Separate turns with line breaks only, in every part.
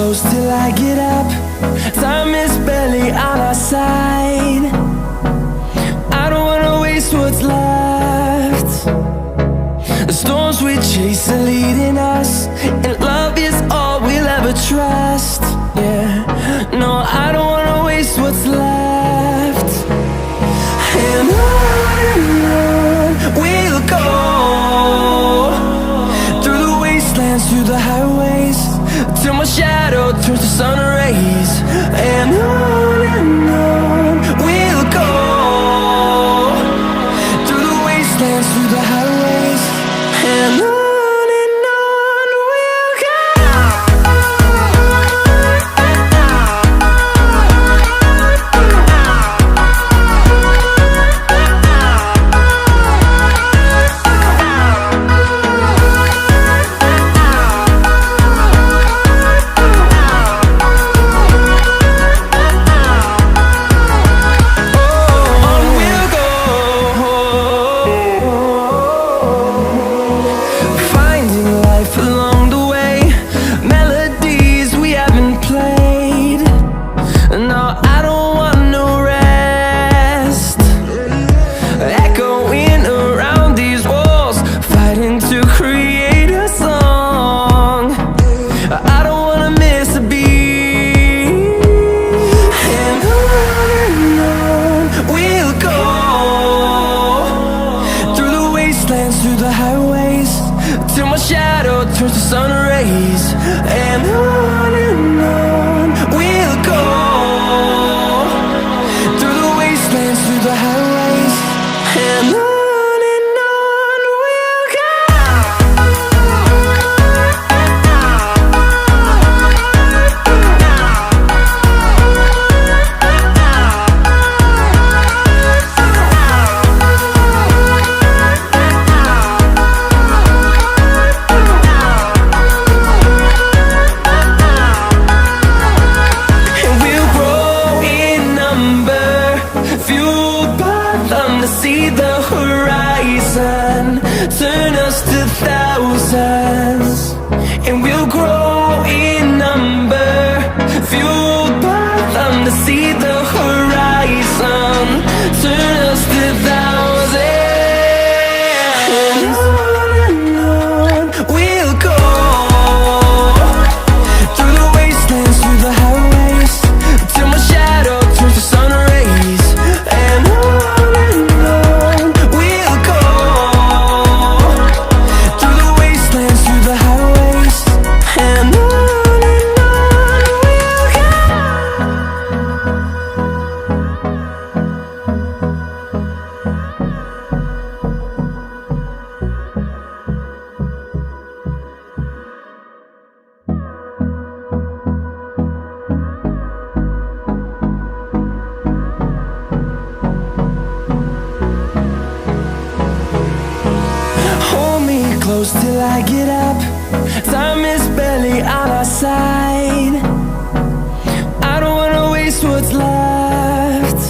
close till I get up. Time is barely on our side. I don't wanna waste what's left. The storms we chase are leading us, and love is all we'll ever trust. Yeah, no, I don't wanna waste what's left. And on we'll go, through the wastelands, through the highways, till my shadow turns to sun rays. And on we'll go, through the wastelands, through the highways, and on we'll go. Through the highways, till my shadow turns to sun rays. And on we'll go, through the wastelands, through the highways, and on we'll go. See the horizon turn us to thousands, and we'll grow in number, fueled by them. To see the horizon turn us to thousands, and on we'll go, through the wastelands, through the highways, till my shadow turns to sun rays. And close till I get up. Time is barely on our side. I don't wanna waste what's left.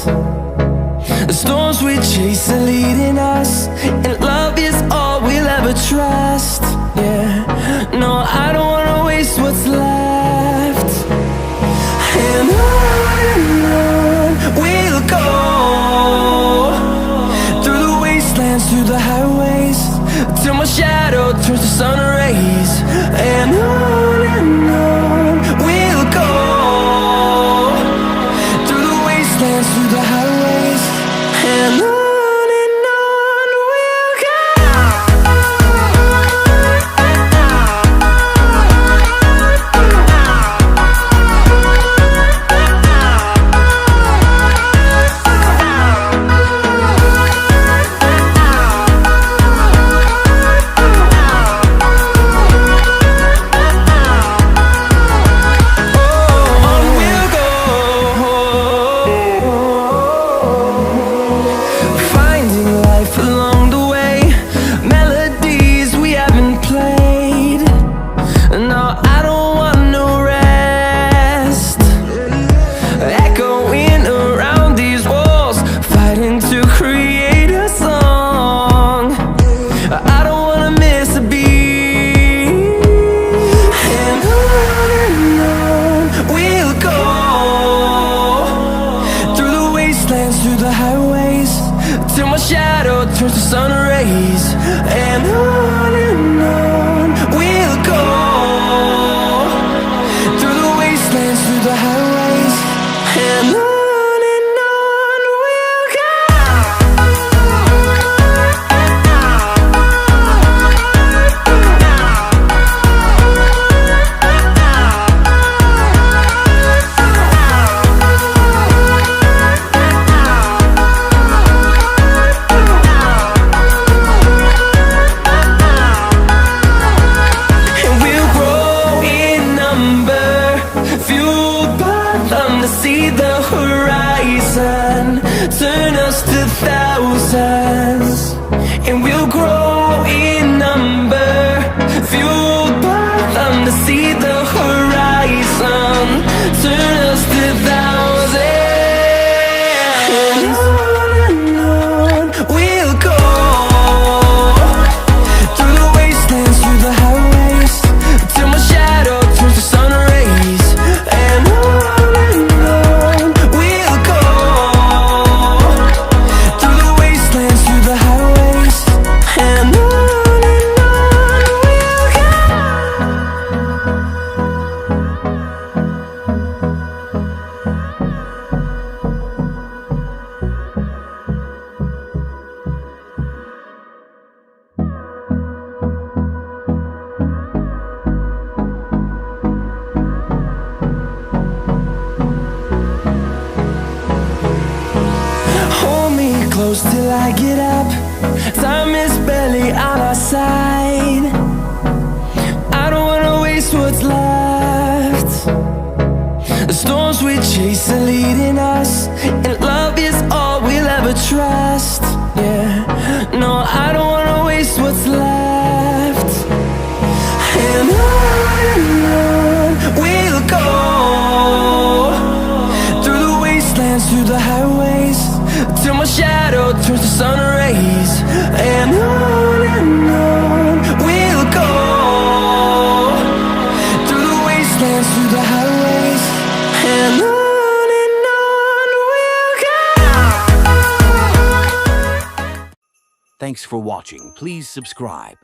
The storms we chase are leading us, and love is all we'll ever trust. Yeah, no, I don't wanna waste what's left. And on we'll go, through the wastelands, through the highways, till my shadow turns to sun rays. And on we'll go, through the wastelands, through the highways, and on we'll go. till my shadow turns to sun rays. And on we'll go, through the wastelands, through the highways. And on we'll go. See the horizon, turn us to thousands, and we'll grow in number, fueled by them to see the horizon, turn us to thousands. And on we'll go, through the wastelands, through the highways, till my shadow turns to sun rays. And close till I get up. Time is barely on our side. I don't wanna waste what's left. The storms we chase are leading us, and love is all we'll ever trust. Yeah, no, I don't wanna waste what's left. And on we'll go, through the wastelands, through the highways, till my shadow turns to sun rays. And on we'll go, through the wastelands, through the highways. And on we'll go.
Thanks for watching. Please subscribe.